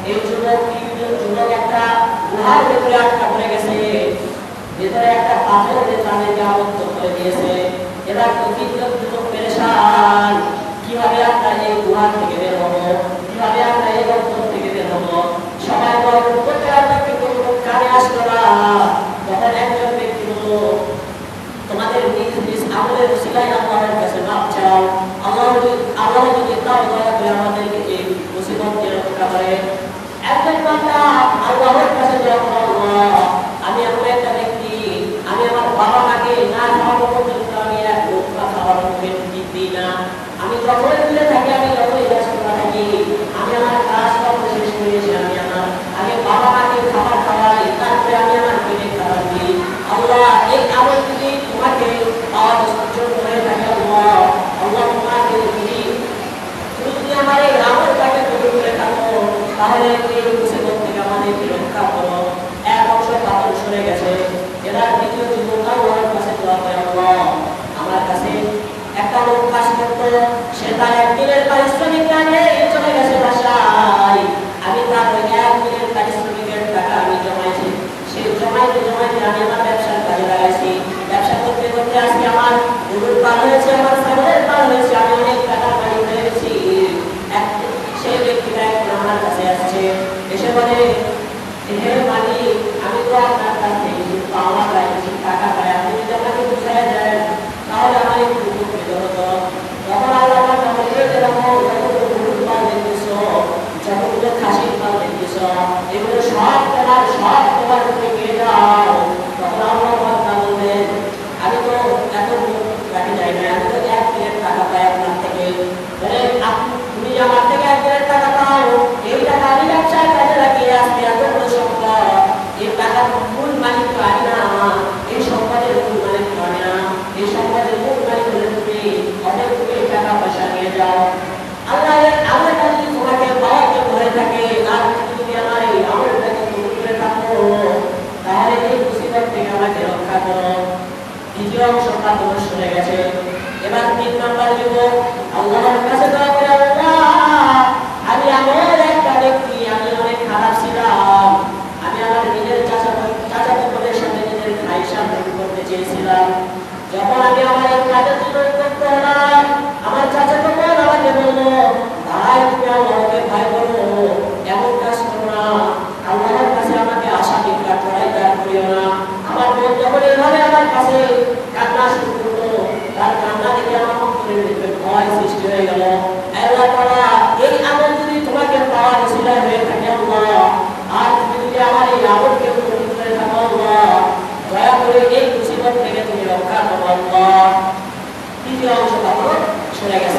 এই যুবক একটা গুহার ভেতরে আটকা পড়ে গেছে, ভেতরে একটা পাথর তাদেরকে আবদ্ধ করে দিয়েছে। এবার যুবক পেরেশান, কিভাবে আমরা এই গুহা থেকে বের হবো, কিভাবে আমরা এই গর্ত থেকে বের হবো। সবাই করতে কিন্তু কানে আসলো না। তখন একজন ব্যক্তি বলল, তোমাদের নিজ নিজ আমলের উসিলায় আল্লাহর কাছে মাপ চাও, আল্লাহ যদি তাও দয়া করে আমাদেরকে এই মুসিবত থেকে রক্ষা করে। একজন বান্দা আল্লাহর কাছে দোয়া করে, আল্লাহ আমি এমন একটা ব্যক্তি, আমি আমার বাবা মাকে না খাওয়ানো পর্যন্ত আমি এক লোকটা খাওয়ার মুখে দিই না, আমি যতই দূরে থাকি, আমি যতই ব্যস্ত থাকি, আমি আমার কাজ কর্ম শেষ করেছি, আমি আমার আগে বাবা মাকে খাবার খাওয়াই, তারপরে আমি আমার পেটে খাবার দিই। আল্লাহ এই আমল যদি তোমাকে পাওয়া জন্য হয়ে থাকে, আল্লাহ তোমাকে যদি আমার এই আমলটাকে কবুল করে থাকো, তাহলে এই মুসিবত থেকে আমাদেরকে রক্ষা করো। এক অংশ পাথর সরে গেছে। এবার দ্বিতীয় যুবক আল্লাহর কাছে দোয়া করে, আল্লাহ আমার কাছে একটা লোক কাজ করতো, সে তার একদিনের পারিশ্রমিক নিয়ে চলে গেছে বাসায়। আমি তার ওই একদিনের পারিশ্রমিকের টাকা আমি জমাইছি, সেই জমাইতে আমি আমার ব্যবসার কাজে লাগাইছি। ব্যবসা করতে করতে আজকে আমার গরুর পাল হয়েছে, আমার ছাগলের পাল হয়েছে, আমি অনেক টাকা মালিক হয়ে গেছি। সেই ব্যক্তিটা এখন আমার কাছে আসছে, এসে বলে, হে মালিক, আমি তো আপনার কাছ থেকে পাওয়া পাই, টাকা পাই, আপনি যদি আমাকে বুঝাই দেন তাহলে আমার একটু উপকৃত হতো। তখন আল্লাহ যতগুলো গরুর পাল দেখতেছ, যতগুলো খাসির পাল দেখতেছ, এগুলো সব তোমার উপরে নিয়ে যাও। তখন আল্লাহ বলবেন, আমি তো এত রাখি যাই না, আমি তো 1 দিনের টাকা পাই আপনার থেকে, তুমি আমার থেকে 1 দিনের টাকা পাও, এই টাকা আমি ব্যবসায় কাজে লাগিয়ে আসতে এতগুলো সম্পদ, এই টাকার মূল মালিক তো আমি না, এই সম্পদের মূল মালিক তো আমি না, এই সম্পদের মূল মালিক হলে তুমি, অনেক তুমি এই টাকা পয়সা নিয়ে যাও। আল্লাহ আমলটা যদি তোমাকে পাওয়ার জন্য হয়ে থাকে, আর তুমি আমার এই আমলটাকে কবুল করে থাকো, তাহলে এই মুসিবত থেকে আমাকে রক্ষা করো। দ্বিতীয় অংশটা তোমার শুনে গেছে। এবার 3 নম্বর যুবক আল্লাহর কাছে দোয়া করে, আল্লাহ আমি এমন একটা ব্যক্তি, আমি অনেক খারাপ ছিলাম, আমি আমার নিজের চাচাতো বোনের সাথে নিজের খাইশা করতে চেয়েছিলাম। যখন আমি আমার এই কাজের জন্য করতে হলাম, আমার চাচাতো বোন আমাকে বলল, ভাই তুমি আল্লাহকে ভয় করো, এমন কাজ করো না, আল্লাহর কাছে আমাকে আশা নিয়ে চড়াই দাঁড় করিও না। আমার বোন যখন এইভাবে আমার কাছে কান্না শুরু করলো, তার কান্না দেখে আমার অন্তরের ভিতরে ভয় সৃষ্টি হয়ে গেল। আল্লাহ তাআলা এই আমল যদি তোমাকে পাওয়ার উসিলা হয়ে থাকে, আল্লাহ, আর তুমি যদি আমার এই আমলকে কবুল করে থাকো, আল্লাহ দয়া করে এই মুসিবত থেকে তুমি রক্ষা করো, আল্লাহ। তৃতীয় অংশ শুনে গেছে।